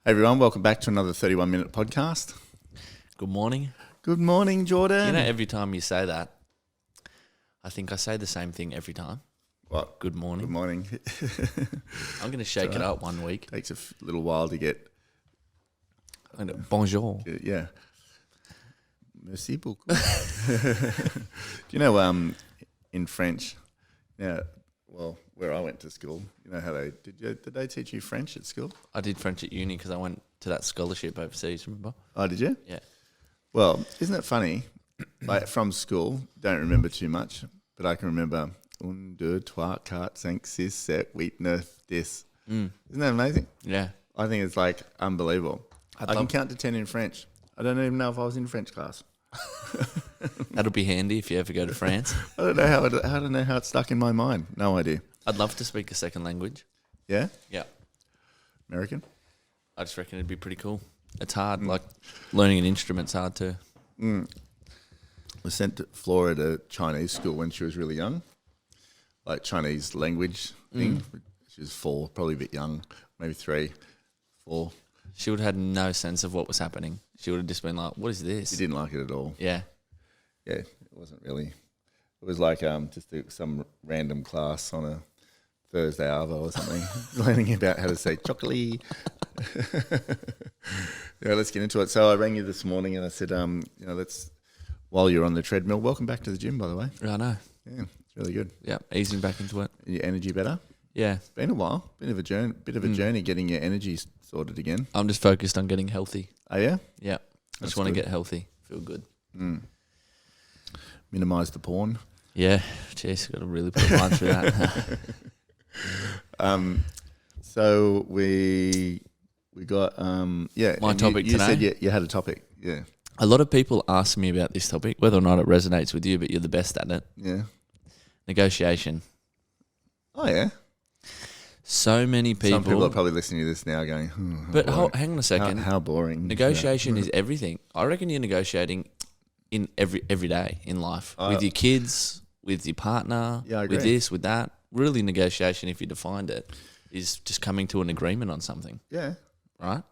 Hey everyone, welcome back to another 31-minute podcast. Good morning. Good morning, Jordan. You know, every time you say that, I think I say the same thing every time. What? Good morning. Good morning. I'm going to shake it up one week. Takes a little while to get... Bonjour. Yeah. Merci beaucoup. Do you know, in French, where I went to school, you know how did they teach you French at school? I did French at uni because I went to that scholarship overseas, remember? Oh, did you? Yeah. Well, isn't it funny? Like from school, don't remember too much, but I can remember 1, 2, 3, 4, 5, 6, 7, 8, 9, 10. Isn't that amazing? Yeah. I think it's like unbelievable. I can count to 10 in French. I don't even know if I was in French class. That'll be handy if you ever go to France. I don't know how it's stuck in my mind. No idea. I'd love to speak a second language. Yeah? Yeah. American? I just reckon it'd be pretty cool. It's hard, like learning an instrument's hard too. I sent Flora to Chinese school when she was really young, like Chinese language thing. She was 4, probably a bit young, maybe 3, 4. She would have had no sense of what was happening. She would have just been like, what is this? She didn't like it at all. Yeah. Yeah, it wasn't really. It was like just some random class on a Thursday Arvo or something, learning about how to say chocolate. Yeah, let's get into it. So I rang you this morning and I said, while you're on the treadmill, welcome back to the gym, by the way. I know. Yeah, it's really good. Yeah, easing back into it. Your energy better? Yeah. It's been a while. Bit of a journey getting your energy sorted again. I'm just focused on getting healthy. Oh, yeah? Yeah. I just want to get healthy. Feel good. Minimise the porn. Yeah. Jeez, got to really put a line through that. So we got My topic you today. said you had a topic. Yeah. A lot of people ask me about this topic, whether or not it resonates with you, but you're the best at it. Yeah. Negotiation. Oh, yeah. So many people. Some people are probably listening to this now going, But hang on a second. How boring. Negotiation is everything. I reckon you're negotiating in every day in life. With your kids, with your partner, Yeah, I agree. with this, with that. Really, negotiation, if you defined it, is just coming to an agreement on something, Yeah. right?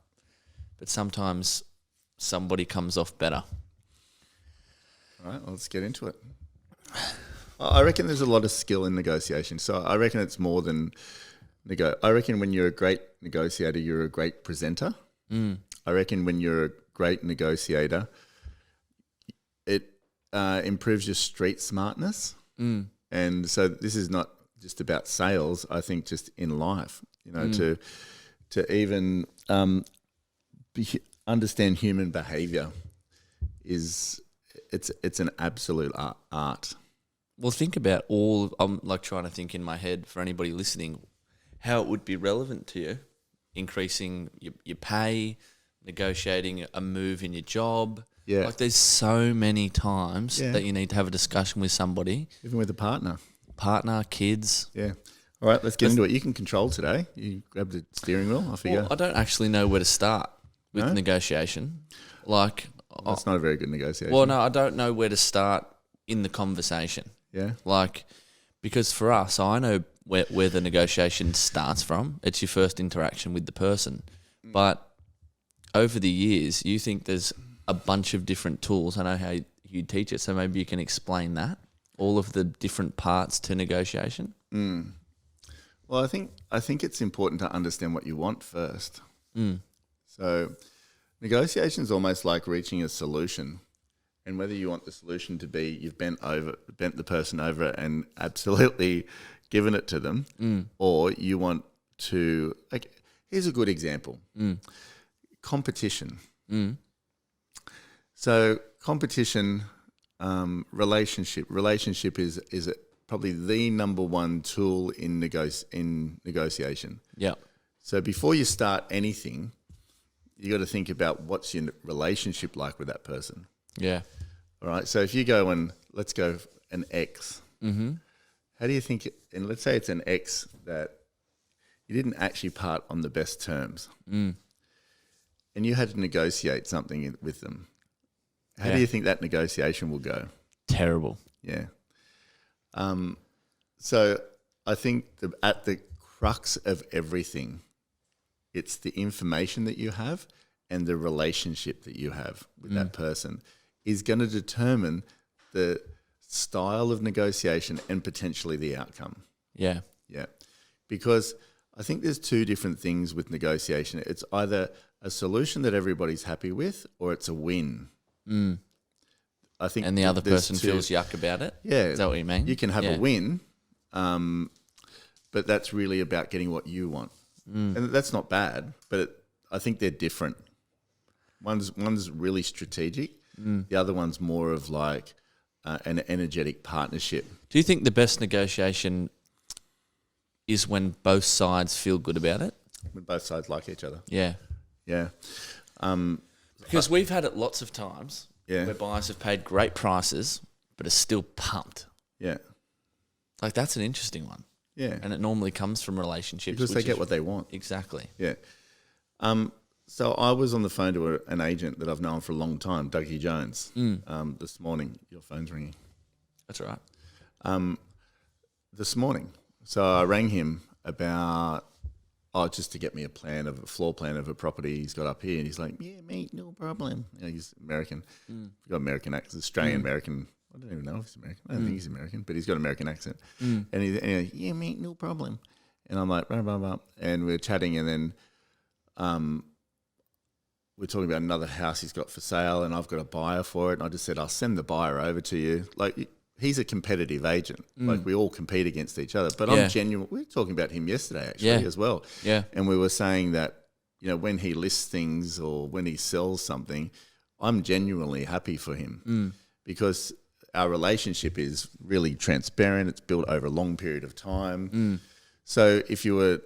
But sometimes somebody comes off better. All right, well, let's get into it. I reckon there's a lot of skill in negotiation. So I reckon it's more than I reckon when you're a great negotiator, you're a great presenter. I reckon when you're a great negotiator, it improves your street smartness. And so this is not just about sales. I think just in life, to even understand human behavior it's an absolute art. Well, think about I'm like trying to think in my head for anybody listening, how it would be relevant to you, increasing your pay, negotiating a move in your job. Yeah. Like there's so many times that you need to have a discussion with somebody. Even with a partner. Kids. Yeah. All right, let's get into it. You can control today. You grab the steering wheel. Off you go. I don't actually know where to start with negotiation. Like, that's not a very good negotiation. Well, no, I don't know where to start in the conversation. Yeah. Like, because for us, I know where the negotiation starts from. It's your first interaction with the person. But over the years, you think there's a bunch of different tools. I know how you teach it, so maybe you can explain that, all of the different parts to negotiation. Well, I think it's important to understand what you want first. So negotiation is almost like reaching a solution. And whether you want the solution to be you've bent the person over and absolutely given it to them, or you want to, like, here's a good example. Competition. So competition, relationship is probably the number one tool in negotiation. Yeah. So before you start anything, you got to think about what's your relationship like with that person. Yeah. All right. So if you go and let's go an ex, how do you think? And let's say it's an ex that you didn't actually part on the best terms, and you had to negotiate something with them. How do you think that negotiation will go? Terrible. Yeah. So I think at the crux of everything It's the information that you have and the relationship that you have with that person is going to determine the style of negotiation and potentially the outcome. Yeah. Yeah. Because I think there's two different things with negotiation. It's either a solution that everybody's happy with or it's a win. I think And the other person feels yuck about it? Yeah. Is that what you mean? You can have a win, but that's really about getting what you want. And that's not bad, but I think they're different. One's really strategic. The other one's more of like an energetic partnership. Do you think the best negotiation is when both sides feel good about it? When both sides like each other. Yeah. Yeah. Because we've had it lots of times Yeah. where buyers have paid great prices but are still pumped. Yeah. Like, that's an interesting one. Yeah. And it normally comes from relationships. Because they get what they want. Exactly. Yeah. So I was on the phone to an agent that I've known for a long time, Dougie Jones, this morning. Your phone's ringing. That's all right. This morning. So I rang him about, just to get me a floor plan of a property he's got up here. And he's like, yeah, mate, no problem. You know, he's American. He's got American accent, Australian American. I don't even know if he's American. I don't think he's American, but he's got an American accent. And he's like, yeah, mate, no problem. And I'm like, blah, blah, blah. And we're chatting, and then we're talking about another house he's got for sale, and I've got a buyer for it. And I just said, I'll send the buyer over to you. Like, he's a competitive agent. Like, we all compete against each other. But I'm genuine. We were talking about him yesterday, actually, as well. Yeah. And we were saying that, you know, when he lists things or when he sells something, I'm genuinely happy for him because our relationship is really transparent. It's built over a long period of time. So if you were,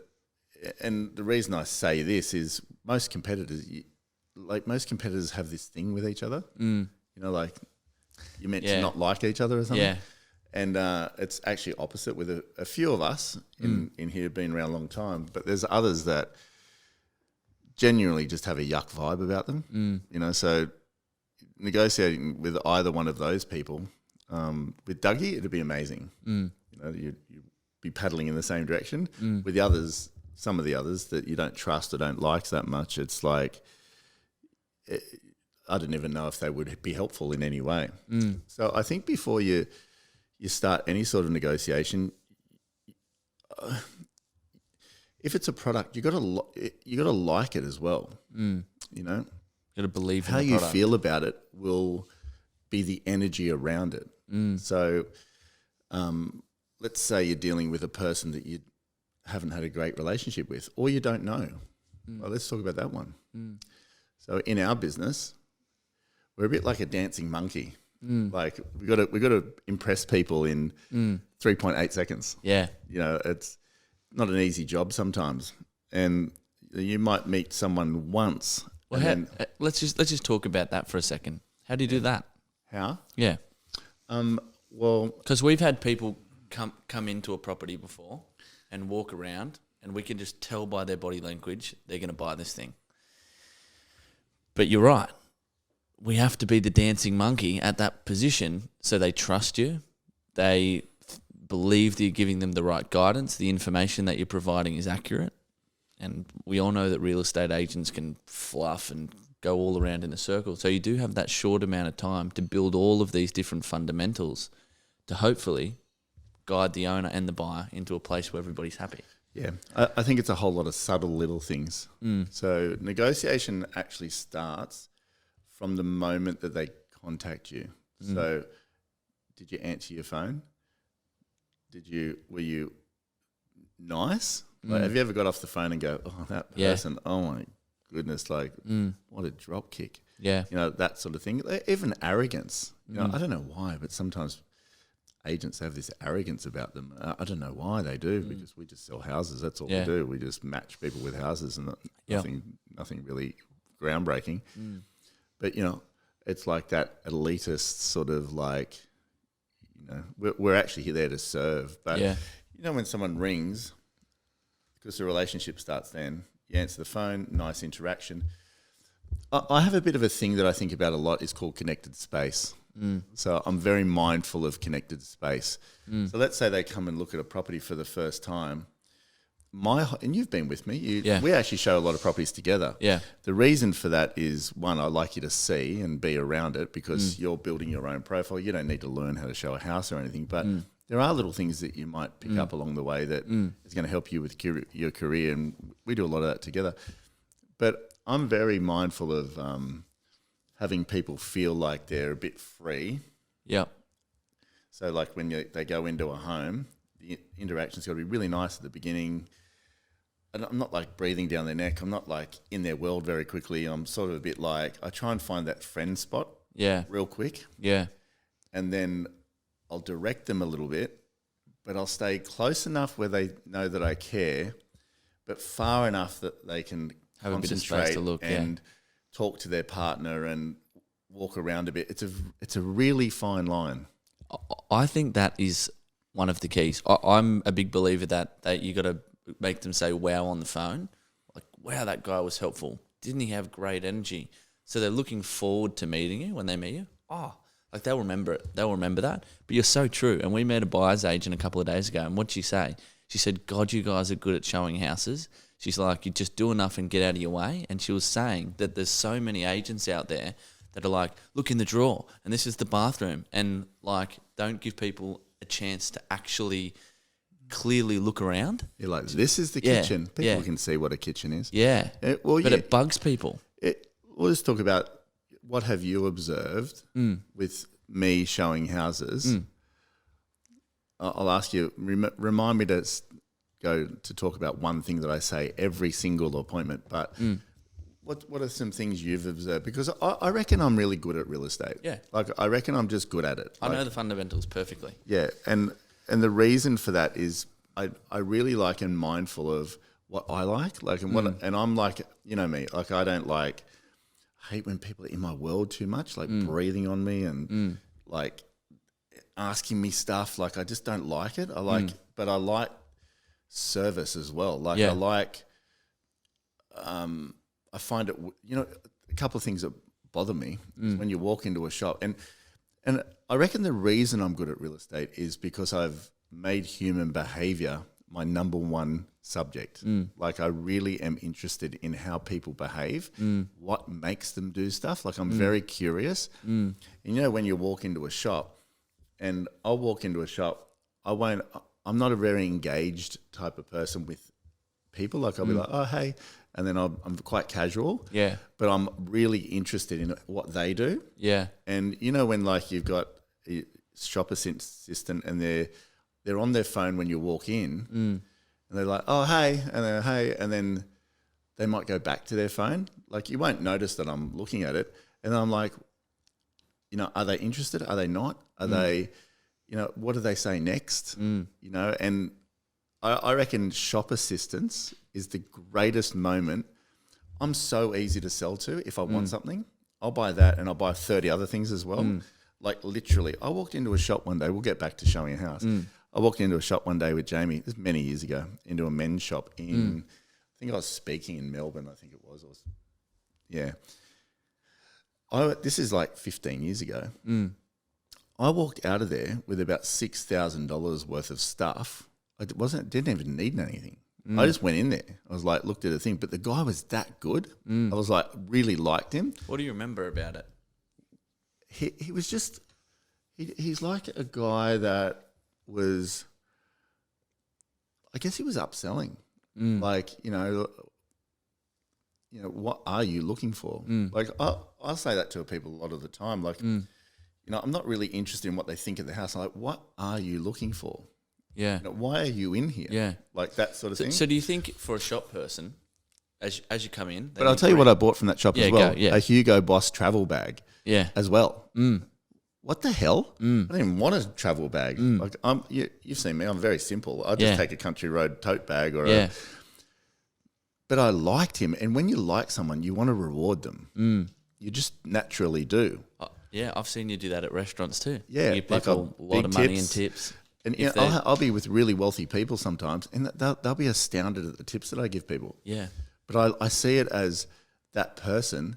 and the reason I say this is most competitors have this thing with each other. You know, like you're meant to not like each other or something. Yeah. And it's actually opposite with a few of us in here have been around a long time, but there's others that genuinely just have a yuck vibe about them. You know, so negotiating with either one of those people, with Dougie, it'd be amazing. You know, you'd be paddling in the same direction. With the others, some of the others that you don't trust or don't like that much, it's like I don't even know if they would be helpful in any way. So I think before you start any sort of negotiation, if it's a product, you got to like it as well. You know, got to believe in how the you product. feel about it will be the energy around it. So, let's say you're dealing with a person that you haven't had a great relationship with, or you don't know. Well, let's talk about that one. So, in our business, we're a bit like a dancing monkey. Like we got to impress people in 3.8 seconds. Yeah. You know, it's not an easy job sometimes, and you might meet someone once. Well, let's just talk about that for a second. How do you do that? How? Yeah. Well, Because we've had people come into a property before and walk around, and we can just tell by their body language they're going to buy this thing. But you're right. We have to be the dancing monkey at that position so they trust you. They believe that you're giving them the right guidance. The information that you're providing is accurate. And we all know that real estate agents can fluff and go all around in a circle. So you do have that short amount of time to build all of these different fundamentals to hopefully guide the owner and the buyer into a place where everybody's happy. yeah, I think it's a whole lot of subtle little things. So negotiation actually starts from the moment that they contact you. So did you answer your phone? Were you nice? Like, have you ever got off the phone and go, oh, that person, oh my goodness, like what a drop kick. Yeah. You know, that sort of thing. Even arrogance. You know, I don't know why, but sometimes agents have this arrogance about them. I don't know why they do, because we just sell houses. That's all we do. We just match people with houses and nothing really groundbreaking. But, you know, it's like that elitist sort of like, you know, we're actually there to serve. But, you know, when someone rings, because the relationship starts then, you answer the phone, nice interaction. I have a bit of a thing that I think about a lot is called connected space. So I'm very mindful of connected space. So let's say they come and look at a property for the first time. and you've been with me. Yeah. We actually show a lot of properties together. Yeah. The reason for that is, one, I like you to see and be around it because you're building your own profile. You don't need to learn how to show a house or anything, but there are little things that you might pick up along the way that is going to help you with your career, and we do a lot of that together. But I'm very mindful of having people feel like they're a bit free. Yeah. So like when they go into a home, the interaction's got to be really nice at the beginning. And I'm not like breathing down their neck. I'm not like in their world very quickly. I'm sort of a bit like, I try and find that friend spot real quick. Yeah. And then I'll direct them a little bit, but I'll stay close enough where they know that I care, but far enough that they can Have a bit of space concentrate to look, and talk to their partner and walk around a bit. It's a really fine line. I think that is one of the keys. I'm a big believer that you got to make them say wow on the phone. Like, wow, that guy was helpful. Didn't he have great energy? So they're looking forward to meeting you when they meet you. Oh, like they'll remember it. They'll remember that. But you're so true. And we met a buyer's agent a couple of days ago. And what'd she say? She said, God, you guys are good at showing houses. She's like, you just do enough and get out of your way. And she was saying that there's so many agents out there that are like, look in the drawer and this is the bathroom. And like, don't give people a chance to actually clearly look around. You're like, this is the kitchen. People can see what a kitchen is. Yeah. But it bugs people. We'll just talk about, what have you observed with me showing houses? I'll ask you, remind me to go to talk about one thing that I say every single appointment, but what are some things you've observed? Because I reckon I'm really good at real estate. Yeah. Like, I reckon I'm just good at it. I know the fundamentals perfectly. Yeah, and the reason for that is I really like and mindful of what I like and what and I'm like, you know me, like I hate when people are in my world too much, like breathing on me and like asking me stuff. Like, I just don't like it. But I like service as well. Like I like, I find it, a couple of things that bother me is when you walk into a shop and I reckon the reason I'm good at real estate is because I've made human behavior my number one subject. Like, I really am interested in how people behave, what makes them do stuff. Like, I'm very curious. And when you walk into a shop, and I'll walk into a shop, I'm not a very engaged type of person with people. Like, I'll be like, oh, hey, and then I'm quite casual. Yeah. But I'm really interested in what they do. Yeah. And when like you've got a shop assistant and they're on their phone when you walk in, and they're like, oh, hey, and then they might go back to their phone. Like, you won't notice that I'm looking at it. And I'm like, are they interested? Are they not? Are they, what do they say next? And I reckon shop assistance is the greatest moment. I'm so easy to sell to. If I want something, I'll buy that and I'll buy 30 other things as well. Like, literally, I walked into a shop one day. We'll get back to showing a house. I walked into a shop one day with Jamie, this many years ago, into a men's shop in, I think I was speaking in Melbourne, I think it was. Yeah. This is like 15 years ago. I walked out of there with about $6,000 worth of stuff. Didn't even need anything. I just went in there. I was like, looked at the thing, but the guy was that good. I was like, really liked him. What do you remember about it? He was just, he's like a guy that was, I guess he was upselling. Like, what are you looking for? Like, I'll say that to people a lot of the time. Like, I'm not really interested in what they think of the house. I'm like, what are you looking for? Yeah. Why are you in here? Yeah. Like, that sort of thing. So do you think for a shop person, as you come in... But I'll tell you what I bought from that shop as well. A Hugo Boss travel bag as well. What the hell? I don't even want a travel bag. Like, you've seen me. I'm very simple. I just take a country road tote bag or But I liked him. And when you like someone, you want to reward them. You just naturally do. Yeah, I've seen you do that at restaurants too. Yeah. You give people a lot of money and tips. And I'll be with really wealthy people sometimes, and they'll be astounded at the tips that I give people. Yeah. But I see it as that person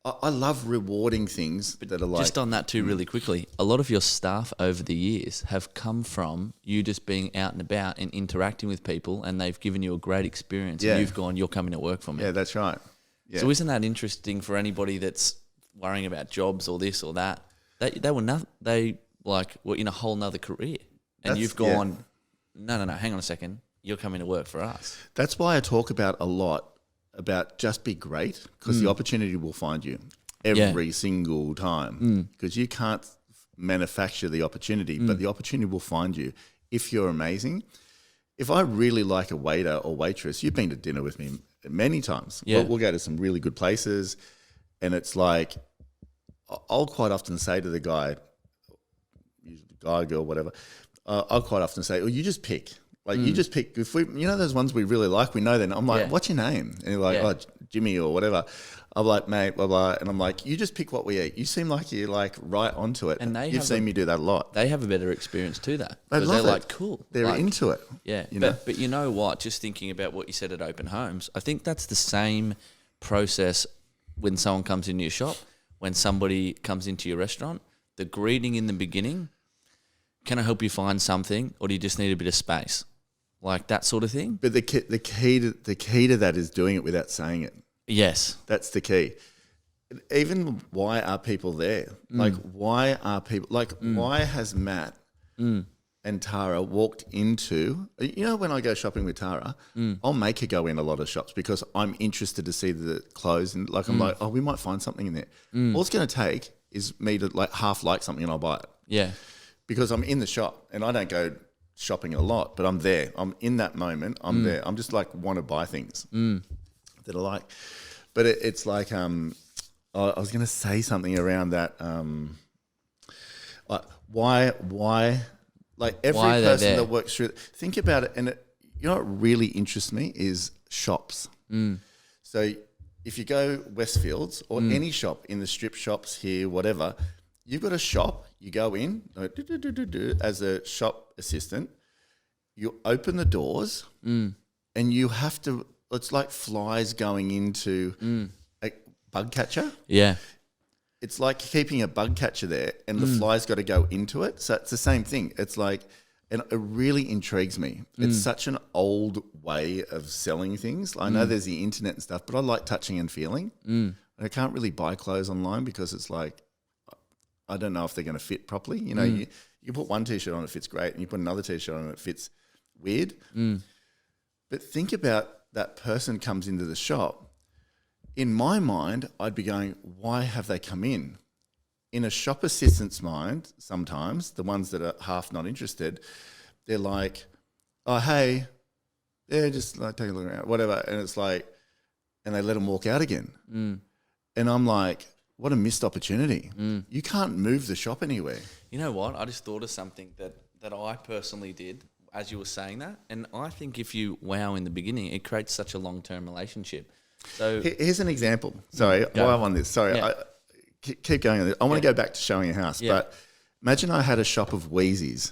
I love rewarding things that are like... Just on that too, really quickly, a lot of your staff over the years have come from you just being out and about and interacting with people, and they've given you a great experience. Yeah. And you've gone, you're coming to work for me. Yeah, that's right. Yeah. So isn't that interesting for anybody that's worrying about jobs or this or that? They were in a whole nother career, and you've gone, no, hang on a second, you're coming to work for us. That's why I talk about a lot about just be great, because the opportunity will find you every single time, because you can't manufacture the opportunity, but the opportunity will find you if you're amazing. If I really like a waiter or waitress, you've been to dinner with me many times. Yeah. We'll go to some really good places, and it's I'll quite often say to the guy, girl, whatever, I'll quite often say, you just pick. You just pick. If those ones we really like, we know then. I'm like, what's your name? And you're like, oh, Jimmy or whatever. I'm like, mate, blah, blah. And I'm like, you just pick what we eat. You seem like you're right onto it. And you've seen me do that a lot. They have a better experience to that. They're like, cool. They're into it. Yeah. But you know what? Just thinking about what you said at open homes, I think that's the same process when someone comes into your shop, when somebody comes into your restaurant, the greeting in the beginning, can I help you find something, or do you just need a bit of space? Like that sort of thing. But the key to that is doing it without saying it. Yes, that's the key. Even why are people there? Why are people why has Matt and Tara walked into? When I go shopping with Tara, I'll make her go in a lot of shops because I'm interested to see the clothes, and I'm like, oh, we might find something in there. All it's going to take is me to half like something and I'll buy it. Yeah, because I'm in the shop and I don't go shopping a lot, but I'm there. I'm in that moment. I'm there. I'm just want to buy things that I like. But it's like I was going to say something around that. Why? Every person that works through. Think about it, and what really interests me is shops. So if you go Westfields or any shop in the strip shops here, whatever, you've got a shop. You go in as a shop assistant. You open the doors, and you have to. It's like flies going into a bug catcher. Yeah, it's like keeping a bug catcher there, and the flies got to go into it. So it's the same thing. It's like, and it really intrigues me. It's such an old way of selling things. I know there's the internet and stuff, but I like touching and feeling. I can't really buy clothes online because it's like, I don't know if they're going to fit properly. You put one T-shirt on, it fits great, and you put another T-shirt on, it fits weird. But think about that person comes into the shop. In my mind, I'd be going, why have they come in? In a shop assistant's mind, sometimes, the ones that are half not interested, they're like, oh, hey, yeah, just take a look around, whatever. And it's like, and they let them walk out again. And I'm like, what a missed opportunity. You can't move the shop anywhere. You know what? I just thought of something that I personally did as you were saying that. And I think if you wow in the beginning, it creates such a long-term relationship. So here's an example. Sorry, while I'm on this. Sorry, Yeah. Keep going on this. I want to go back to showing a house. Yeah. But imagine I had a shop of Wheezys,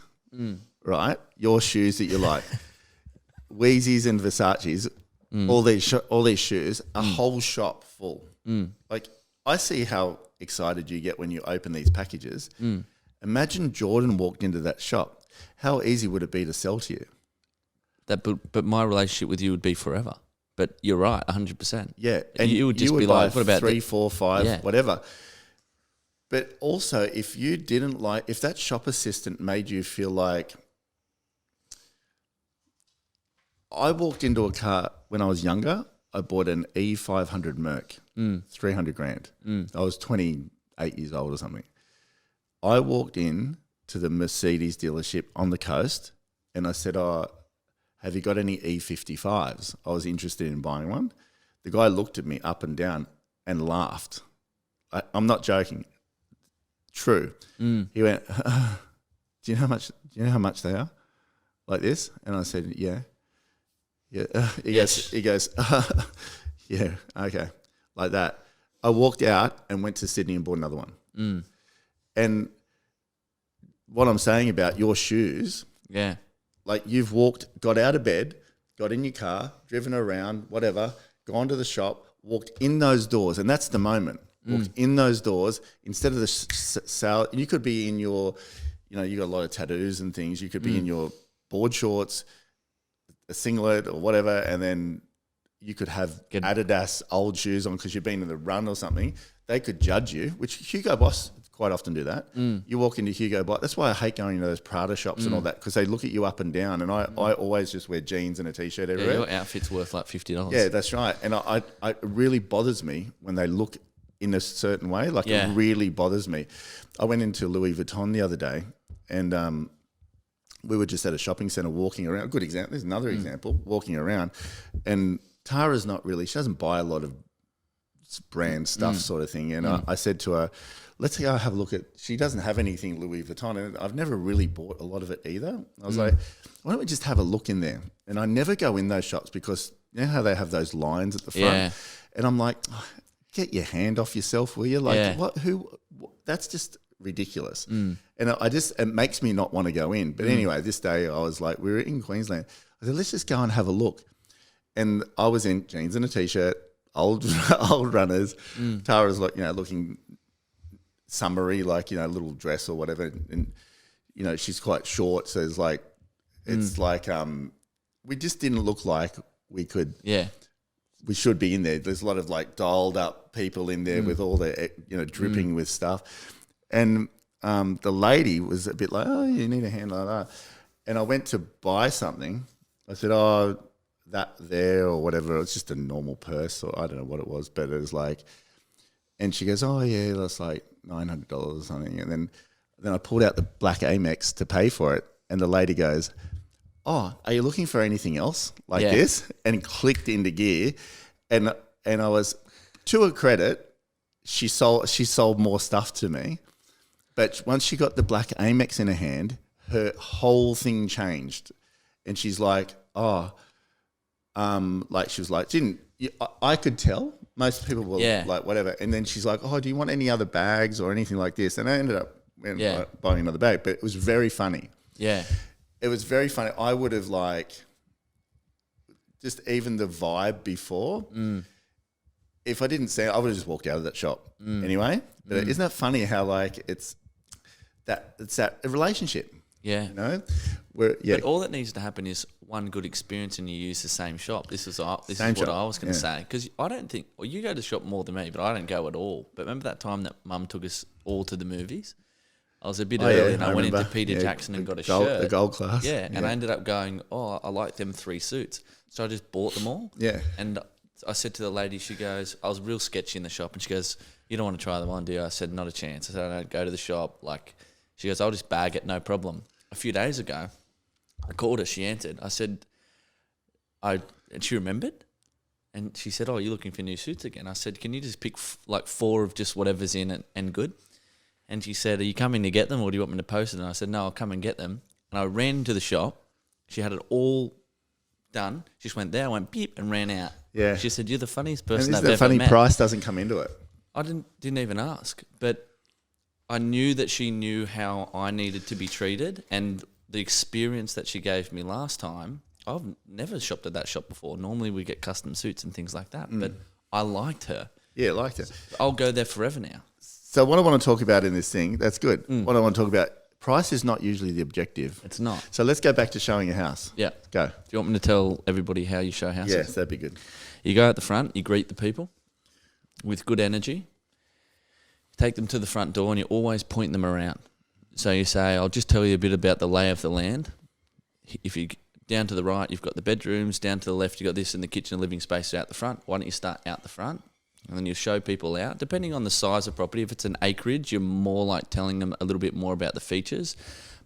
right? Your shoes that you like. Wheezys and Versace's, all these shoes, a whole shop full. I see how excited you get when you open these packages. Imagine Jordan walked into that shop. How easy would it be to sell to you? But my relationship with you would be forever. But you're right, 100%. Yeah, and you would just be like, what about 3, 4, 5, whatever. But also, if you didn't if that shop assistant made you feel like, I walked into a car when I was younger. I bought an E500 Merc, 300 grand. I was 28 years old or something. I walked in to the Mercedes dealership on the coast, and I said, oh, have you got any E55s? I was interested in buying one. The guy looked at me up and down and laughed. I'm not joking. True. He went, do you know how much they are? Like this? And I said, yeah. Yeah. He goes, yeah, okay. Like that. I walked out and went to Sydney and bought another one. And what I'm saying about your shoes, like you've got out of bed, got in your car, driven around, whatever, gone to the shop, walked in those doors, and that's the moment. walked in those doors, instead of the sale, you could be in your, you got a lot of tattoos and things. You could be in your board shorts, a singlet or whatever, and then you could have Adidas old shoes on because you've been in the run or something. They could judge you, which Hugo Boss quite often do that. You walk into Hugo Boss. That's why I hate going into those Prada shops and all that, because they look at you up and down. And I always just wear jeans and a T-shirt everywhere. Your outfit's worth like $50. Yeah, that's right. And it really bothers me when they look in a certain way. Like it really bothers me. I went into Louis Vuitton the other day, and we were just at a shopping centre walking around. Good example. There's another example. Walking around, and Tara's not really. She doesn't buy a lot of brand stuff, sort of thing. And I said to her, let's go have a look at. She doesn't have anything Louis Vuitton, and I've never really bought a lot of it either. I was like, why don't we just have a look in there? And I never go in those shops because you know how they have those lines at the front, and I'm like, oh, get your hand off yourself, will you? Like, what? That's just ridiculous. And it makes me not want to go in. But anyway, this day I was like, we were in Queensland. I said, let's just go and have a look. And I was in jeans and a T-shirt, old runners. Tara's like, looking summery, like, little dress or whatever. And, she's quite short. So it's like, we just didn't look like we could. Yeah. We should be in there. There's a lot of like dialed up people in there with all the, dripping with stuff. And the lady was a bit like, oh, you need a hand like that. And I went to buy something. I said, oh, that there or whatever. It's just a normal purse, or I don't know what it was, but it was like, and she goes, oh yeah, that's like $900 or something. And then I pulled out the black Amex to pay for it. And the lady goes, oh, are you looking for anything else like this? And clicked into gear. And I was, to her credit, she sold more stuff to me. But once she got the black Amex in her hand, her whole thing changed. And she's like, oh, she was like, I could tell. Most people will like whatever. And then she's like, oh, do you want any other bags or anything like this? And I ended up buying another bag, but it was very funny. Yeah. It was very funny. I would have just even the vibe before, if I didn't see it, I would have just walked out of that shop anyway. But isn't that funny how it's that relationship? Yeah. But all that needs to happen is one good experience and you use the same shop. This is what I was going to say. Because I don't think, you go to the shop more than me, but I don't go at all. But remember that time that Mum took us all to the movies? I was a bit early and I went into Peter Jackson and got a shirt. The gold class. Yeah, and I ended up going, oh, I like them 3 suits. So I just bought them all. Yeah. And I said to the lady, she goes, I was real sketchy in the shop, and she goes, you don't want to try them on, do you? I said, not a chance. I said, I don't go to the shop. She goes, I'll just bag it, no problem. A few days ago, I called her, she answered. I said, and she remembered. And she said, oh, you're looking for new suits again? I said, can you just pick 4 of just whatever's in it and good? And she said, are you coming to get them or do you want me to post it? And I said, no, I'll come and get them. And I ran to the shop. She had it all done. She just went there, I went beep and ran out. Yeah. She said, you're the funniest person I've ever met. And the funny price doesn't come into it. I didn't even ask. But I knew that she knew how I needed to be treated, and the experience that she gave me last time, I've never shopped at that shop before. Normally we get custom suits and things like that, but I liked her. Yeah, liked her. I'll go there forever now. So what I want to talk about in this thing, that's good. What I want to talk about, price is not usually the objective. It's not. So let's go back to showing a house. Yeah. Go. Do you want me to tell everybody how you show houses? Yes, that'd be good. You go at the front, you greet the people with good energy. Take them to the front door and you always point them around. So you say, I'll just tell you a bit about the lay of the land. If you down to the right, you've got the bedrooms. Down to the left, you've got this, and the kitchen and living space out the front. Why don't you start out the front? And then you show people out. Depending on the size of property, if it's an acreage, you're more like telling them a little bit more about the features.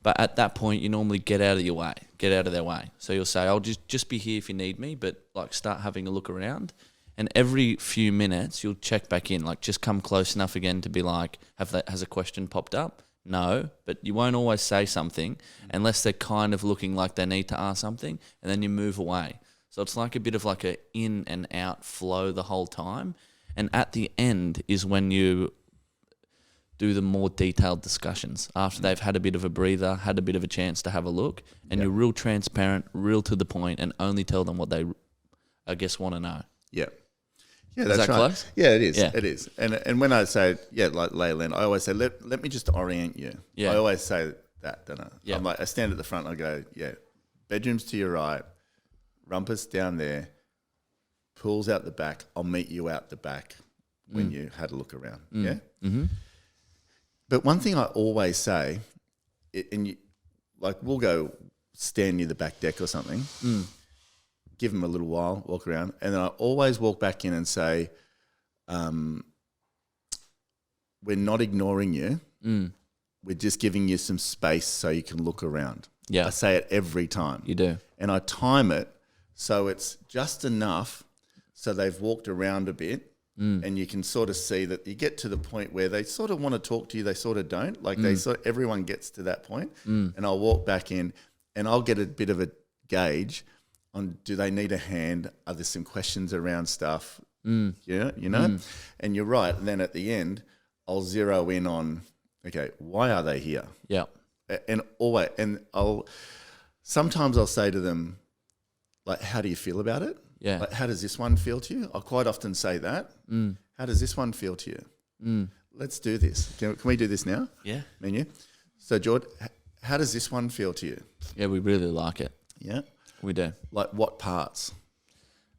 But at that point, you normally get out of their way. So you'll say, I'll just be here if you need me, but start having a look around. And every few minutes, you'll check back in, just come close enough again to be like, has a question popped up? No, but you won't always say something unless they're kind of looking like they need to ask something, and then you move away. So it's like a bit of a in and out flow the whole time. And at the end is when you do the more detailed discussions after they've had a bit of a breather, had a bit of a chance to have a look, and you're real transparent, real to the point, and only tell them what they, I guess, want to know. Yeah. Yeah, Is that's that right. close? Yeah, it is. Yeah. It is. And when I say, like lay of land, I always say, let me just orient you. Yeah. I always say that, don't I? Yeah. I'm like, I stand at the front and I go, bedroom's to your right, rumpus down there, pool's out the back. I'll meet you out the back when you had a look around. Yeah? Mm-hmm. But one thing I always say, we'll go stand near the back deck or something, give them a little while, walk around, and then I always walk back in and say, we're not ignoring you. We're just giving you some space so you can look around. Yeah. I say it every time. You do. And I time it so it's just enough so they've walked around a bit and you can sort of see that you get to the point where they sort of want to talk to you, they sort of don't. Like everyone gets to that point, and I'll walk back in and I'll get a bit of a gauge on, do they need a hand? Are there some questions around stuff? Yeah, and you're right. And then at the end, I'll zero in on, okay, why are they here? Yeah. And sometimes I'll say to them, like, how do you feel about it? Yeah. Like, how does this one feel to you? I'll quite often say that. How does this one feel to you? Let's do this. Can we do this now? Yeah. Me and you? So, George, how does this one feel to you? Yeah, we really like it. Yeah. We do. Like what parts?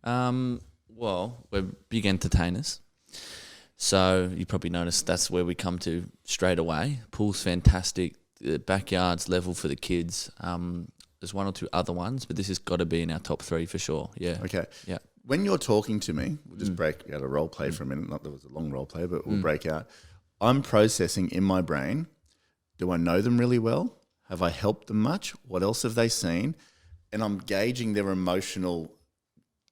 Well, we're big entertainers. So you probably noticed that's where we come to straight away. Pool's fantastic. The backyard's level for the kids. There's one or two other ones, but this has got to be in our top 3 for sure. Yeah. Okay. Yeah. When you're talking to me, we'll just break out a role play for a minute. Not that it was a long role play, but we'll break out. I'm processing in my brain, do I know them really well? Have I helped them much? What else have they seen? And I'm gauging their emotional,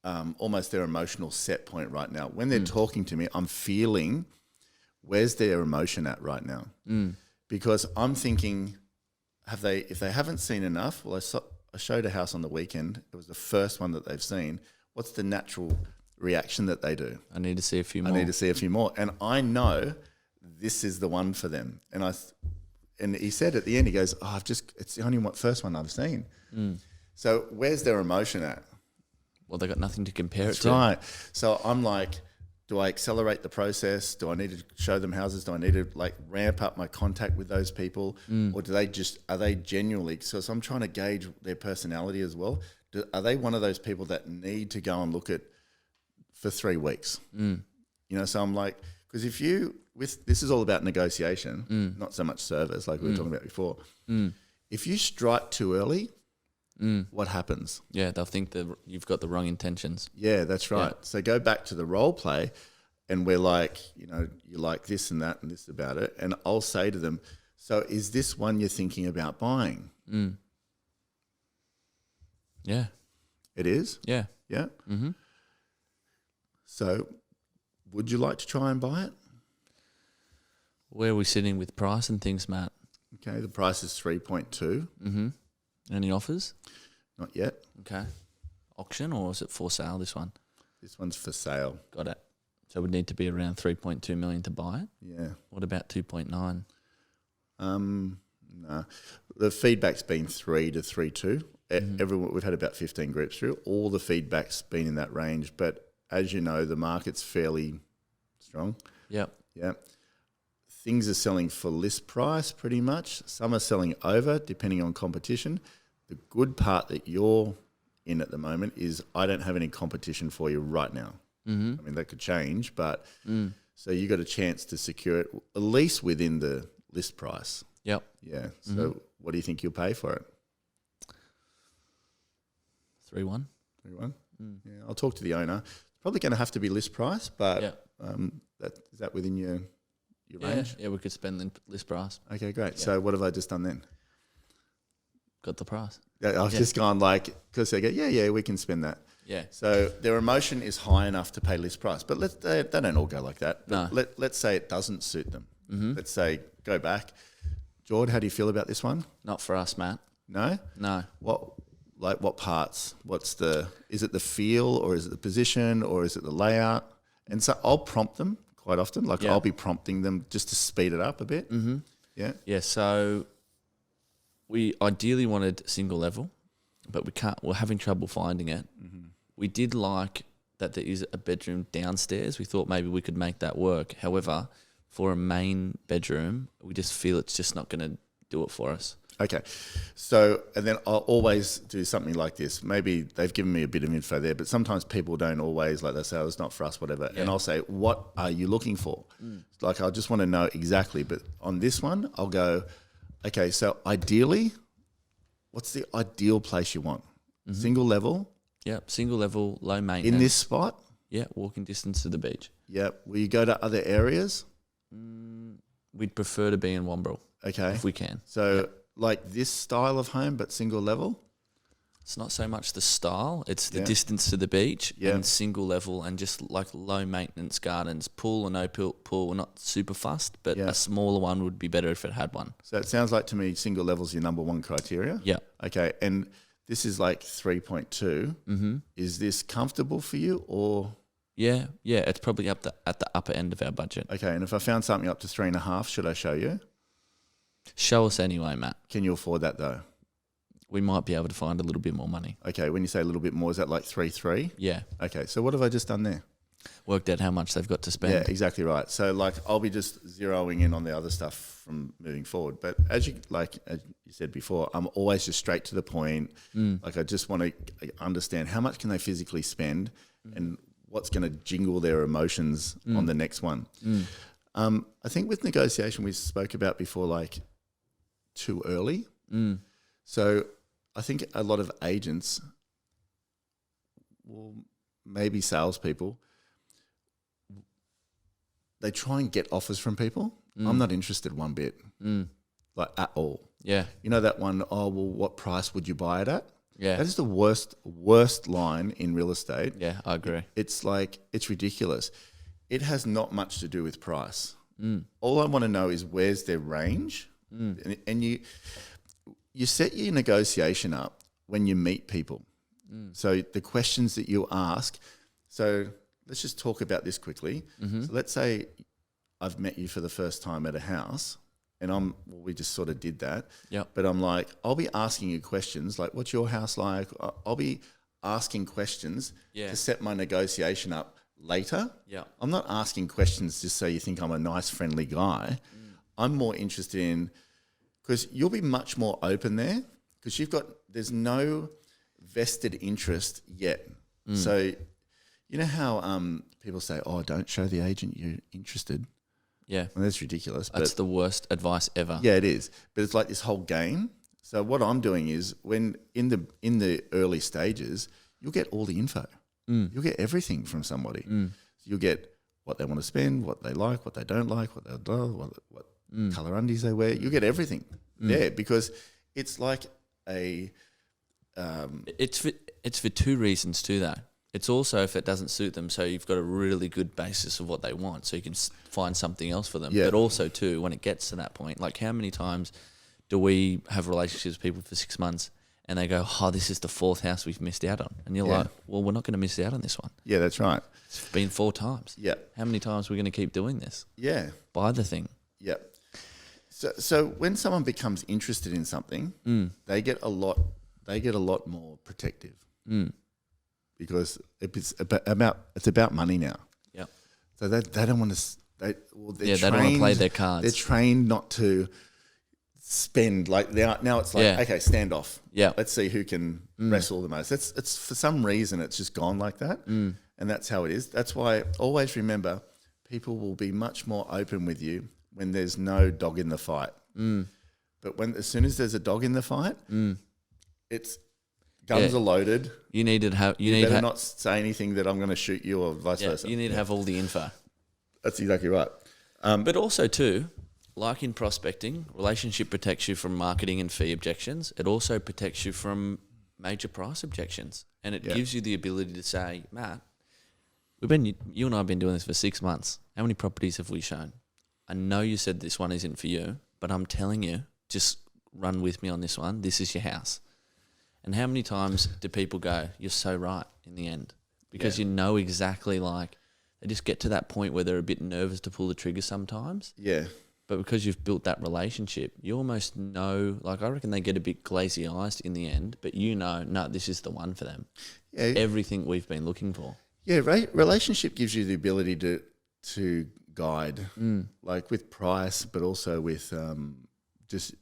almost their emotional set point right now. When they're talking to me, I'm feeling, where's their emotion at right now? Because I'm thinking, if they haven't seen enough, well, I showed a house on the weekend. It was the first one that they've seen. What's the natural reaction that they do? I need to see a few more. I need to see a few more. And I know this is the one for them. And he said at the end, he goes, it's the only first one I've seen. So where's their emotion at? Well, they got nothing to compare it to. That's right. So I'm like, do I accelerate the process? Do I need to show them houses? Do I need to ramp up my contact with those people? Or are they genuinely, so I'm trying to gauge their personality as well. Are they one of those people that need to go and look at for 3 weeks? So I'm like, because this is all about negotiation, not so much service like we were talking about before. If you strike too early, what happens? Yeah, they'll think that you've got the wrong intentions. Yeah, that's right. Yeah. So go back to the role play and we're like, you like this and that and this about it. And I'll say to them, so is this one you're thinking about buying? Yeah. It is? Yeah. Yeah? Mm-hmm. So would you like to try and buy it? Where are we sitting with price and things, Matt? Okay, the price is 3.2. Mm-hmm. Any offers? Not yet. Okay. Auction or is it for sale, this one? This one's for sale. Got it. So it would need to be around 3.2 million to buy it? Yeah. What about 2.9? No. The feedback's been 3 to 3.2. We've had about 15 groups through. All the feedback's been in that range. But as you know, the market's fairly strong. Yep. Yeah. Things are selling for list price pretty much. Some are selling over depending on competition. The good part that you're in at the moment is I don't have any competition for you right now. I mean, that could change, but so you got a chance to secure it at least within the list price. Yep. Yeah. So what do you think you'll pay for it? 3.1. 3.1? Yeah, I'll talk to the owner. It's probably going to have to be list price, but is that within your range? Yeah, we could spend the list price. Okay, great. Yeah. So what have I just done then? Got the price. Yeah, I've just gone because they go, yeah, we can spend that. Yeah. So their emotion is high enough to pay list price, but they don't all go like that. No. Let's say it doesn't suit them. Let's say go back. Jord, how do you feel about this one? Not for us, Matt. No? No. What parts? Is it the feel or is it the position or is it the layout? And so I'll prompt them quite often. I'll be prompting them just to speed it up a bit. Mm-hmm. Yeah. Yeah. So we ideally wanted single level, but we can't. We're having trouble finding it. We did like that there is a bedroom downstairs. We thought maybe we could make that work. However, for a main bedroom, we just feel it's just not going to do it for us. Okay. So, and then I'll always do something like this. Maybe they've given me a bit of info there, but sometimes people don't always, like they say, oh, it's not for us, whatever. Yeah. And I'll say, what are you looking for? Like, I just want to know exactly. But on this one, I'll go, okay, so ideally, what's the ideal place you want? Single level? Yep, single level, low maintenance. In this spot? Yeah, walking distance to the beach. Yep. Will you go to other areas? We'd prefer to be in Wombrel. Okay. If we can. So, like this style of home, but single level? It's not so much the style, it's the distance to the beach and single level and just like low maintenance gardens. Pool or no pool, we're not super fussed, but a smaller one would be better if it had one. So it sounds like to me single level is your number one criteria. Yeah. Okay, and this is like 3.2. Mm-hmm. Is this comfortable for you or? Yeah, it's probably at the upper end of our budget. Okay, and if I found something up to 3.5, should I show you? Show us anyway, Matt. Can you afford that though? We might be able to find a little bit more money. Okay, when you say a little bit more, is that like 3.3? Yeah. Okay, so what have I just done there? Worked out how much they've got to spend. Yeah, exactly right. So like I'll be just zeroing in on the other stuff from moving forward. But as you said before, I'm always just straight to the point. Like I just want to understand how much can they physically spend and what's going to jingle their emotions on the next one. I think with negotiation we spoke about before, like too early. So I think a lot of agents, well, maybe salespeople, they try and get offers from people. I'm not interested one bit, like at all. Yeah. You know that one, oh, well, what price would you buy it at? Yeah. That is the worst line in real estate. Yeah, I agree. It's like, it's ridiculous. It has not much to do with price. All I want to know is where's their range. And you set your negotiation up when you meet people. So the questions that you ask. So let's just talk about this quickly. So let's say I've met you for the first time at a house and we just sort of did that. Yep. But I'm like, I'll be asking you questions like, what's your house like? I'll be asking questions to set my negotiation up later. Yeah. I'm not asking questions just so you think I'm a nice, friendly guy. I'm more interested in, because you'll be much more open there because there's no vested interest yet. So you know how people say, oh, don't show the agent you're interested. Yeah. Well, that's ridiculous. That's the worst advice ever. Yeah, it is. But it's like this whole game. So what I'm doing is when in the early stages, you'll get all the info. You'll get everything from somebody. So you'll get what they want to spend, what they like, what they don't like, what they'll do, what colour undies they wear. You'll get everything there because it's like a... It's for two reasons too, though. It's also if it doesn't suit them, so you've got a really good basis of what they want, so you can find something else for them. Yeah. But also too, when it gets to that point, like how many times do we have relationships with people for 6 months and they go, oh, this is the 4th house we've missed out on. And you're like, well, we're not going to miss out on this one. Yeah, that's right. It's been 4 times. Yeah. How many times are we going to keep doing this? Yeah. Buy the thing. Yeah. So when someone becomes interested in something, they get a lot more protective. Because it's about money now. Yeah. So they don't want to. They don't want to play their cards. They're trained not to spend. Like now it's like, okay, stand off. Yeah. Let's see who can wrestle the most. It's for some reason it's just gone like that, and that's how it is. That's why always remember, people will be much more open with you when there's no dog in the fight. But as soon as there's a dog in the fight, it's guns are loaded. You need to have. You better not say anything that I'm going to shoot you or vice versa. You need to have all the info. That's exactly right. But also too, like in prospecting, relationship protects you from marketing and fee objections. It also protects you from major price objections, and it gives you the ability to say, Matt, you and I have been doing this for 6 months. How many properties have we shown? I know you said this one isn't for you, but I'm telling you, just run with me on this one. This is your house. And how many times do people go, you're so right in the end? Because you know exactly, like, they just get to that point where they're a bit nervous to pull the trigger sometimes. Yeah. But because you've built that relationship, you almost know, like, I reckon they get a bit glazy-eyed in the end, but you know, no, this is the one for them. Yeah. Everything we've been looking for. Yeah, relationship gives you the ability to guide, like with price, but also with just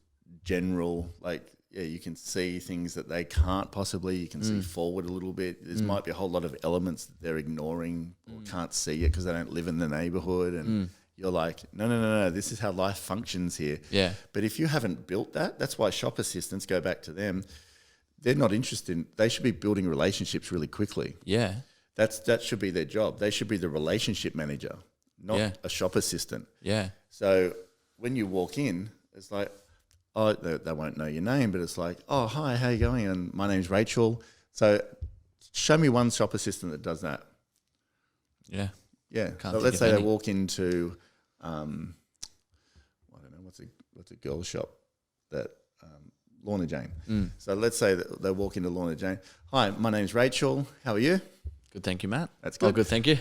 general, like, yeah, you can see things that they can't possibly. You can see forward a little bit. There might be a whole lot of elements that they're ignoring or can't see it because they don't live in the neighborhood. And you're like, no, this is how life functions here. Yeah. But if you haven't built that, that's why shop assistants, go back to them, they're not interested. They should be building relationships really quickly. Yeah. That should be their job. They should be the relationship manager, not a shop assistant. Yeah. So when you walk in, it's like, oh, they won't know your name, but it's like, oh, hi, how you going? And my name's Rachel. So show me one shop assistant that does that. Yeah. Yeah. Can't So think let's of say any. they walk into, I don't know, what's a girl shop that, Lorna Jane. So let's say that they walk into Lorna Jane. Hi, my name's Rachel. How are you? Good, thank you, Matt. That's good. Oh, good, thank you.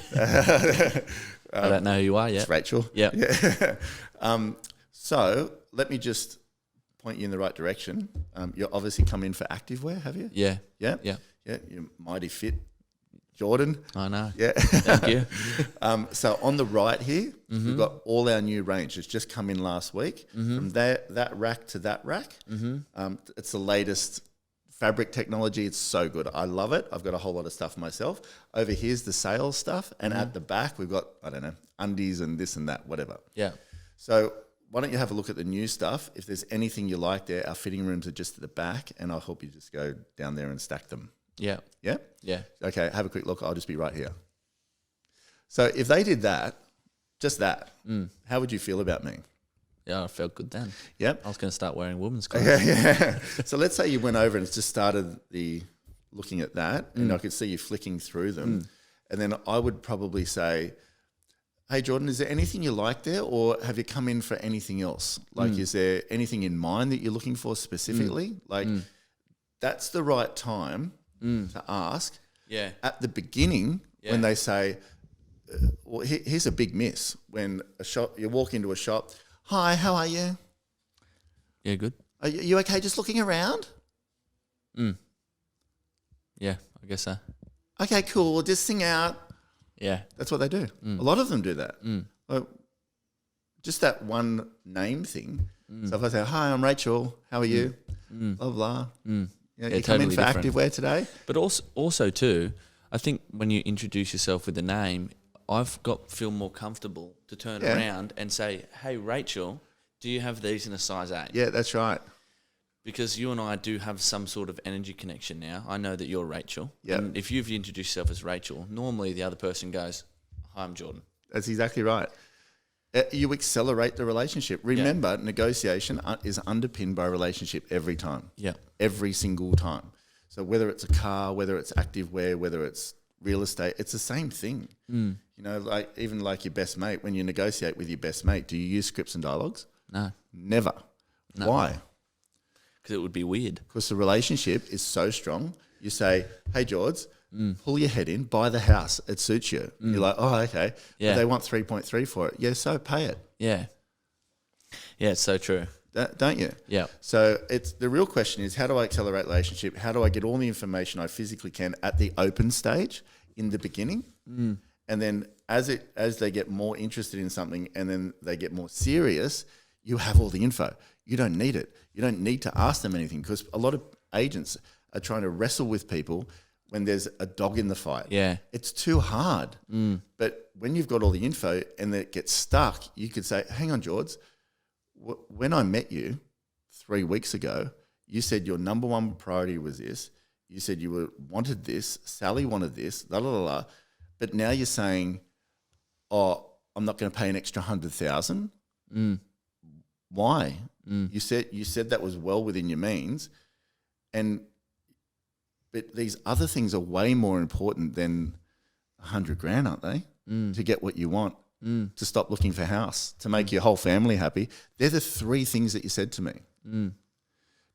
I don't know who you are yet. It's Rachel. Yep. Yeah. So let me just point you in the right direction. You're obviously come in for activewear, have you? Yeah. Yeah. Yeah. Yeah. You're mighty fit, Jordan. I know. Yeah. Thank you. So on the right here, we've got all our new range. It's just come in last week. From that rack to that rack, it's the latest fabric technology. It's so good. I love it. I've got a whole lot of stuff myself. Over here's the sales stuff. And at the back, we've got, I don't know, undies and this and that, whatever. Yeah. So why don't you have a look at the new stuff? If there's anything you like there, our fitting rooms are just at the back, and I'll help you just go down there and stack them. Yeah. Yeah? Yeah. Okay, have a quick look. I'll just be right here. So if they did that, just that, how would you feel about me? Yeah, I felt good then. Yep. I was going to start wearing women's clothes. Yeah. So let's say you went over and just started looking at that, and I could see you flicking through them. And then I would probably say, hey, Jordan, is there anything you like there, or have you come in for anything else? Like, is there anything in mind that you're looking for specifically? Like, that's the right time to ask. Yeah. At the beginning, when they say, well, here's a big miss. When you walk into a shop, hi, how are you? Yeah, good. Are you okay just looking around? Yeah, I guess so. Okay, cool. We'll just sing out. Yeah. That's what they do. A lot of them do that. Like, just that one name thing. So if I say, hi, I'm Rachel. How are you? Blah, blah. You come totally in for different. activewear today? But also too, I think when you introduce yourself with a name, feel more comfortable to turn around and say, hey, Rachel, do you have these in a size 8? Yeah, that's right. Because you and I do have some sort of energy connection now. I know that you're Rachel. Yep. And if you've introduced yourself as Rachel, normally the other person goes, hi, I'm Jordan. That's exactly right. You accelerate the relationship. Remember, negotiation is underpinned by a relationship every time. Yeah. Every single time. So whether it's a car, whether it's activewear, whether it's real estate, it's the same thing. You know, like even like your best mate, when you negotiate with your best mate, do you use scripts and dialogues? No. Never. No. Why? Because it would be weird. Because the relationship is so strong. You say, hey, George, pull your head in, buy the house. It suits you. You're like, oh, okay. Yeah. But they want 3.3 for it. Yeah, so pay it. Yeah. Yeah, it's so true. Don't you? Yeah. So the real question is, how do I accelerate relationship? How do I get all the information I physically can at the open stage in the beginning? And then as they get more interested in something and then they get more serious, you have all the info. You don't need it. You don't need to ask them anything, because a lot of agents are trying to wrestle with people when there's a dog in the fight. Yeah. It's too hard. But when you've got all the info and it gets stuck, you could say, hang on, George, when I met you 3 weeks ago, you said your number one priority was this. You said you wanted this. Sally wanted this, la, la, la, la. But now you're saying, oh, I'm not going to pay an extra 100,000. Why? You said that was well within your means, but these other things are way more important than 100 grand, aren't they? To get what you want, to stop looking for a house, to make your whole family happy. They're the 3 things that you said to me.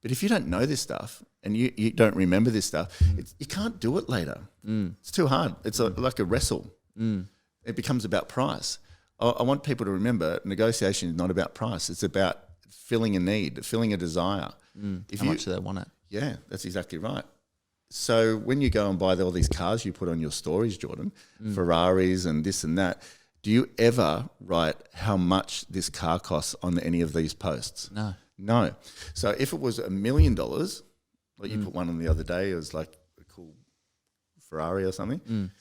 But if you don't know this stuff and you don't remember this stuff, you can't do it later. It's too hard. It's like a wrestle. It becomes about price. I want people to remember negotiation is not about price. It's about filling a need, filling a desire. How much do they want it? Yeah, that's exactly right. So when you go and buy all these cars you put on your stories, Jordan, Ferraris and this and that, do you ever write how much this car costs on any of these posts? No. So if it was $1 million, like you put one on the other day, it was like a cool Ferrari or something.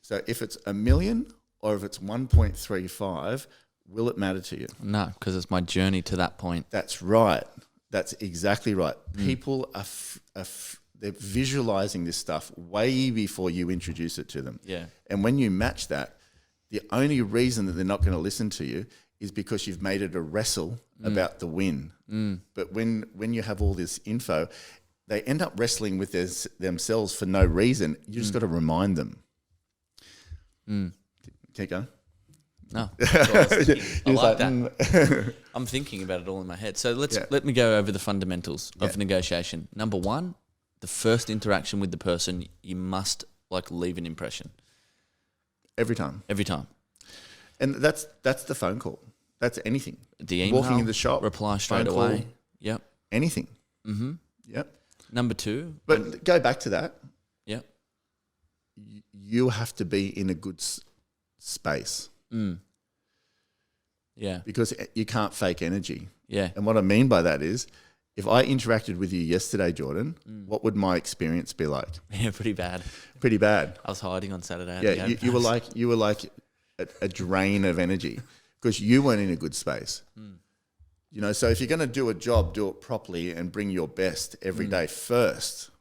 So if it's $1 million or if it's 1.35, will it matter to you? No, because it's my journey to that point. That's right. That's exactly right. People they're visualizing this stuff way before you introduce it to them. Yeah. And when you match that, the only reason that they're not going to listen to you is because you've made it a wrestle about the win. But when you have all this info, they end up wrestling with themselves for no reason. You just got to remind them. Keep going. No, that's what I was thinking. I like that. I'm thinking about it all in my head. So let me go over the fundamentals of negotiation. Number one, the first interaction with the person, you must leave an impression. Every time. And that's the phone call. That's anything. The email, walking in the shop, reply straight away. Yep. Anything. Yep. Number two. But go back to that. Yep. You have to be in a good space. Yeah. Because you can't fake energy. Yeah. And what I mean by that is, if I interacted with you yesterday, Jordan, what would my experience be like? Yeah, pretty bad. Pretty bad. I was hiding on Saturday. Yeah, you were like a drain of energy because you weren't in a good space. So if you're going to do a job, do it properly and bring your best every day first.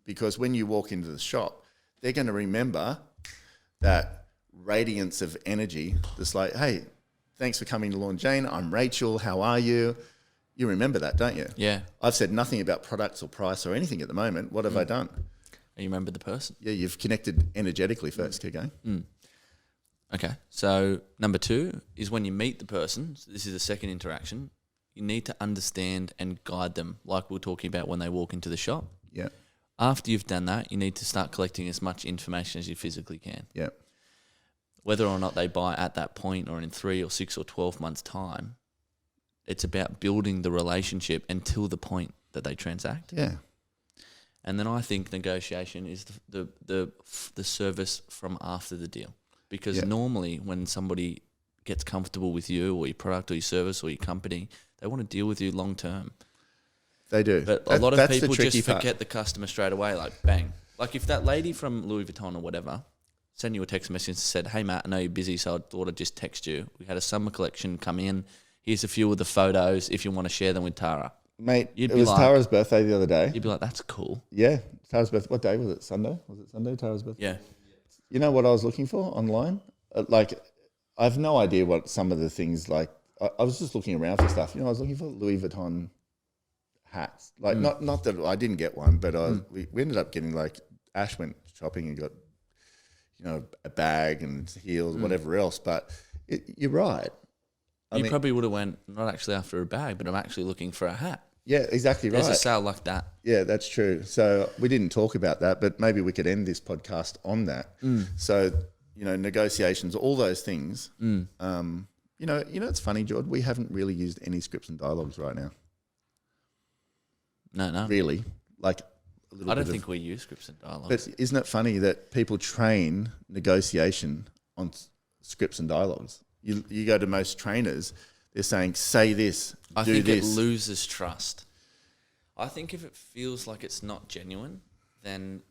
Because when you walk into the shop, they're going to remember that radiance of energy. That's like, hey, thanks for coming to Lawn Jane. I'm Rachel. How are you? You remember that, don't you? Yeah. I've said nothing about products or price or anything at the moment. What have I done? You remember the person. Yeah, you've connected energetically first. Keep going. Okay. So number two is when you meet the person. So this is the second interaction. You need to understand and guide them, like we were talking about when they walk into the shop. Yeah. After you've done that, you need to start collecting as much information as you physically can. Yeah. Whether or not they buy at that point or in 3 or 6 or 12 months' time, it's about building the relationship until the point that they transact. Yeah. And then I think negotiation is the service from after the deal. Because normally when somebody gets comfortable with you or your product or your service or your company, they want to deal with you long term. They do. But a lot of people just forget the customer straight away, like bang. Like if that lady from Louis Vuitton or whatever sent you a text message and said, hey Matt, I know you're busy, so I thought I'd just text you. We had a summer collection come in. Here's a few of the photos if you want to share them with Tara. Mate, it was Tara's birthday the other day. You'd be like, that's cool. Yeah, Tara's birthday. What day was it? Sunday? Was it Sunday, Tara's birthday? Yeah. You know what I was looking for online? I have no idea what some of the things I was just looking around for stuff. I was looking for Louis Vuitton hats. Not that I didn't get one, but we ended up getting Ash went shopping and got, a bag and heels, whatever else. But you're right. You probably would have went, not actually after a bag, but I'm actually looking for a hat. Yeah, exactly right. There's a sale like that. Yeah, that's true. So we didn't talk about that, but maybe we could end this podcast on that. So, negotiations, all those things. It's funny, George, we haven't really used any scripts and dialogues right now. No. Really. I don't think we use scripts and dialogues. But isn't it funny that people train negotiation on scripts and dialogues? You go to most trainers, they're saying, say this, do this. I think it loses trust. I think if it feels like it's not genuine, then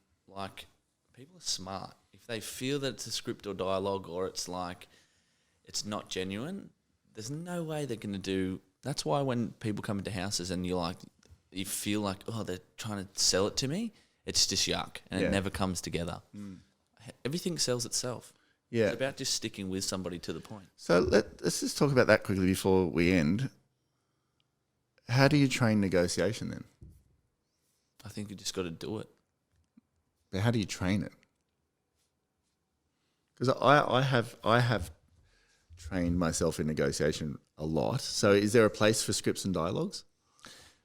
people are smart. If they feel that it's a script or dialogue or it's it's not genuine, there's no way they're going to do. That's why when people come into houses and you feel like, oh, they're trying to sell it to me, it's just yuck and it never comes together. Everything sells itself. Yeah. It's about just sticking with somebody to the point. So let's just talk about that quickly before we end. How do you train negotiation then? I think you just got to do it. But how do you train it? Because I have trained myself in negotiation a lot. So is there a place for scripts and dialogues?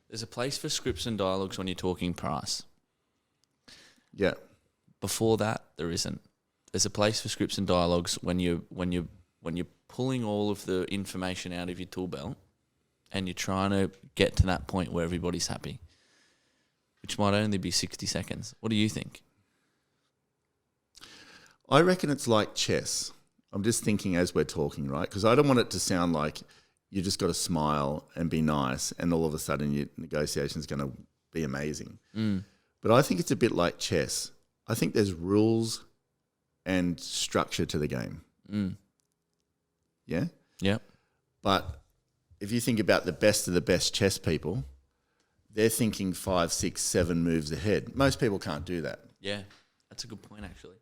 There's a place for scripts and dialogues when you're talking price. Yeah. Before that, there isn't. There's a place for scripts and dialogues when you're pulling all of the information out of your tool belt and you're trying to get to that point where everybody's happy. which might only be 60 seconds. What do you think? I reckon it's like chess. I'm just thinking as we're talking, right? Because I don't want it to sound like you just got to smile and be nice and all of a sudden your negotiation is going to be amazing. But I think it's a bit like chess. I think there's rules and structure to the game. Yeah? Yep. But if you think about the best of the best chess people, they're thinking 5, 6, 7 moves ahead. Most people can't do that. Yeah, that's a good point, actually.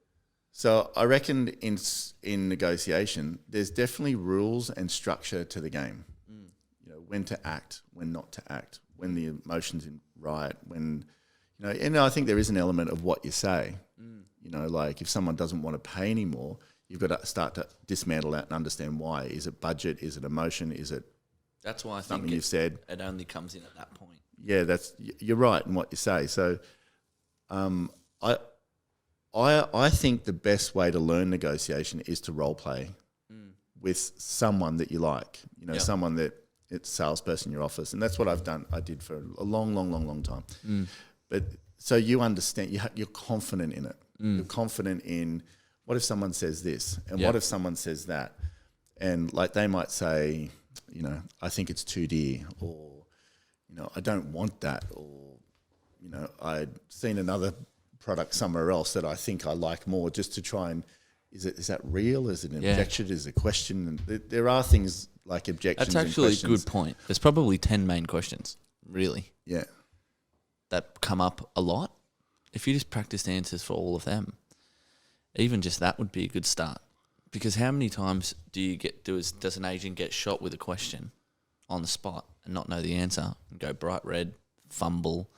So I reckon in negotiation, there's definitely rules and structure to the game. You know, when to act, when not to act, when the emotions in riot, when, you know, and I think there is an element of what you say. You know, like if someone doesn't want to pay anymore, you've got to start to dismantle that and understand why. Is it budget? Is it emotion? Is it That's why I think something you've said? It only comes in at that point. Yeah, you're right in what you say. So, I think the best way to learn negotiation is to role play with someone that you like. You know, someone that it's a salesperson in your office, and that's what I've done. I did for a long time. But so you understand, you're confident in it. You're confident in what if someone says this, and what if someone says that, and like they might say, you know, I think it's too dear, or you know, I don't want that, or you know, I'd seen another product somewhere else that I think I like more, just to try and is that real? Is it an objection? Is it a question? And there are things like objections. That's actually and a good point. There's probably 10 main questions, really. Yeah. That come up a lot. If you just practiced answers for all of them, even just that would be a good start. Because how many times does an agent get shot with a question on the spot and not know the answer and go bright red, fumble,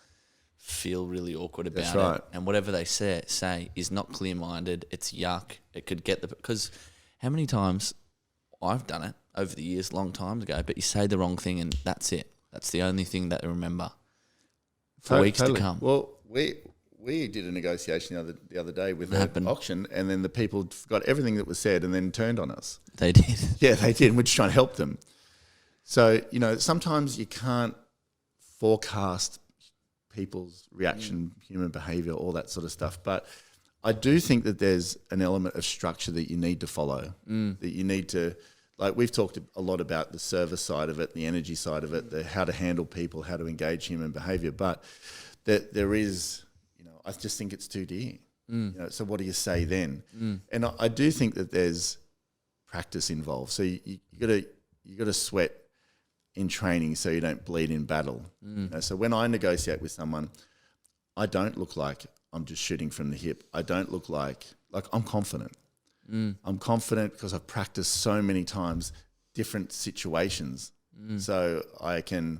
feel really awkward about it, and whatever they say is not clear-minded, it's yuck, it could get because how many times I've done it over the years, long time ago, but you say the wrong thing and that's it. That's the only thing that they remember for weeks to come. Well, we did a negotiation the other day with an auction, and then the people forgot everything that was said and then turned on us. They did. Yeah, they did. We're just trying to help them. So, you know, sometimes you can't forecast people's reaction, human behaviour, all that sort of stuff. But I do think that there's an element of structure that you need to follow, that you need to, like we've talked a lot about the service side of it, the energy side of it, how to handle people, how to engage human behaviour. But there is, you know, I just think it's too dear. You know, so what do you say then? And I do think that there's practice involved. So you got to sweat in training so you don't bleed in battle. You know, so when I negotiate with someone, I don't look like I'm just shooting from the hip. I don't look like I'm confident. I'm confident because I've practiced so many times different situations. So I can,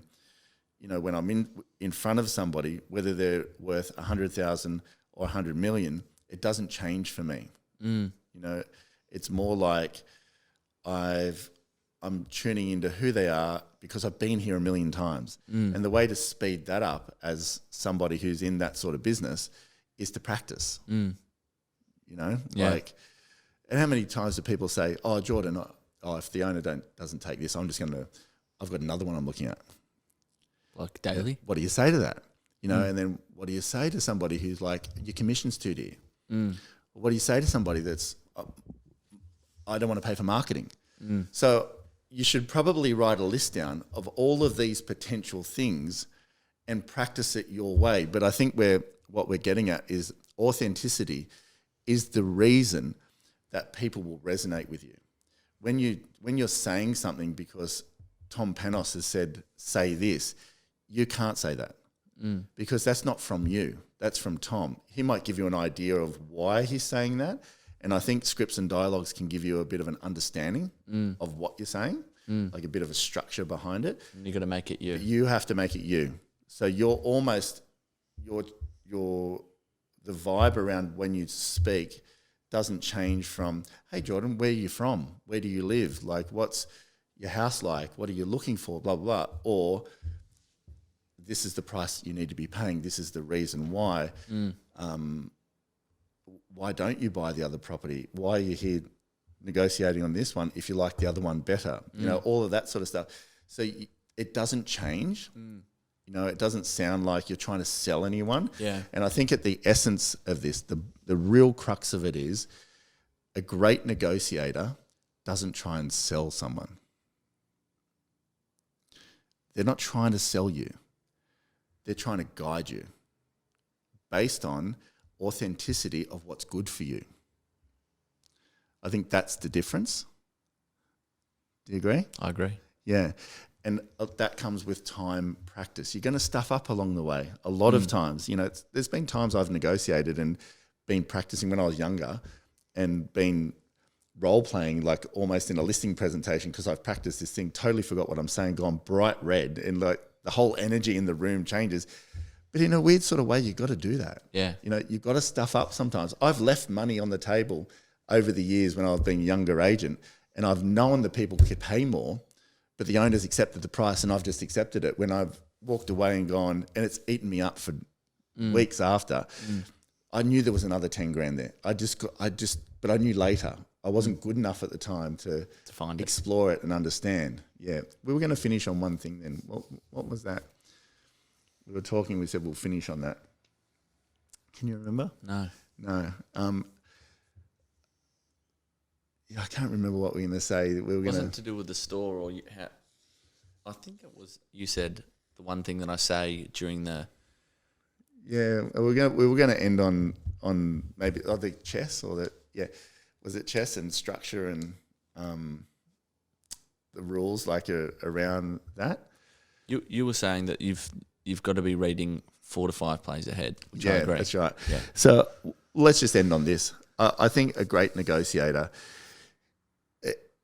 you know, when I'm in front of somebody, whether they're worth 100,000 or 100 million, it doesn't change for me. You know, it's more like I'm tuning into who they are because I've been here a million times. And the way to speed that up as somebody who's in that sort of business is to practice. You know, like, and how many times do people say, "Oh, Jordan, if the owner doesn't take this, I've got another one I'm looking at." Like daily? What do you say to that? You know, and then what do you say to somebody who's like, your commission's too dear? What do you say to somebody that's, I don't want to pay for marketing? So you should probably write a list down of all of these potential things and practice it your way. But I think what we're getting at is authenticity is the reason that people will resonate with you. When you're saying something because Tom Panos has said, say this, you can't say that because that's not from you. That's from Tom. He might give you an idea of why he's saying that. And I think scripts and dialogues can give you a bit of an understanding of what you're saying, like a bit of a structure behind it. And you got to make it you. You have to make it you. So you're almost the vibe around when you speak doesn't change from, hey, Jordan, where are you from? Where do you live? Like, what's your house like? What are you looking for? Blah, blah, blah. Or this is the price you need to be paying. This is the reason why. Why don't you buy the other property? Why are you here negotiating on this one if you like the other one better? You know, all of that sort of stuff. So it doesn't change. It doesn't sound like you're trying to sell anyone. Yeah. And I think at the essence of this, the real crux of it is a great negotiator doesn't try and sell someone. They're not trying to sell you. They're trying to guide you based on authenticity of what's good for you. I think that's the difference. Do you agree? I agree. Yeah. And that comes with time, practice. You're going to stuff up along the way. A lot of times, there's been times I've negotiated and been practicing when I was younger and been role playing like almost in a listing presentation because I've practiced this thing, totally forgot what I'm saying, gone bright red, and like the whole energy in the room changes. But in a weird sort of way, you've got to do that. Yeah. You've got to stuff up sometimes. I've left money on the table over the years when I've been a younger agent, and I've known that people could pay more, but the owners accepted the price and I've just accepted it when I've walked away and gone, and it's eaten me up for weeks after. I knew there was another 10 grand there. But I knew later. I wasn't good enough at the time to find explore it and understand. Yeah. We were going to finish on one thing then. What was that? We were talking, we said we'll finish on that. Can you remember? No. Yeah, I can't remember what we were going to say. We were Wasn't to do with the store or how? I think it was. You said the one thing that I say during the. Yeah, we were going to end on maybe the chess or the was it chess and structure and the rules around that. You were saying that you've got to be reading 4 to 5 plays ahead. Which I agree. That's right. Yeah. So let's just end on this. I think a great negotiator.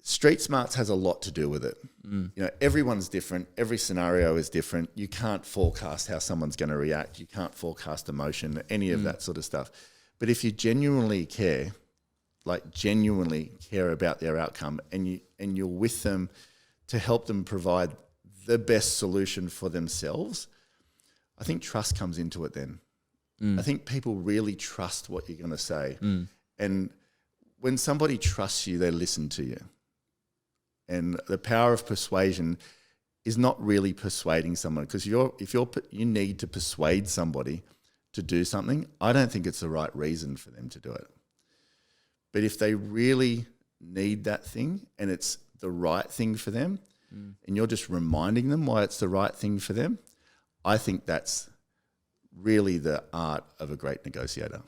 Street smarts has a lot to do with it. Everyone's different. Every scenario is different. You can't forecast how someone's going to react. You can't forecast emotion, any of that sort of stuff. But if you genuinely care about their outcome and you're with them to help them provide the best solution for themselves, I think trust comes into it then. I think people really trust what you're going to say. And when somebody trusts you, they listen to you. And the power of persuasion is not really persuading someone, because if you need to persuade somebody to do something, I don't think it's the right reason for them to do it. But if they really need that thing and it's the right thing for them, and you're just reminding them why it's the right thing for them, I think that's really the art of a great negotiator.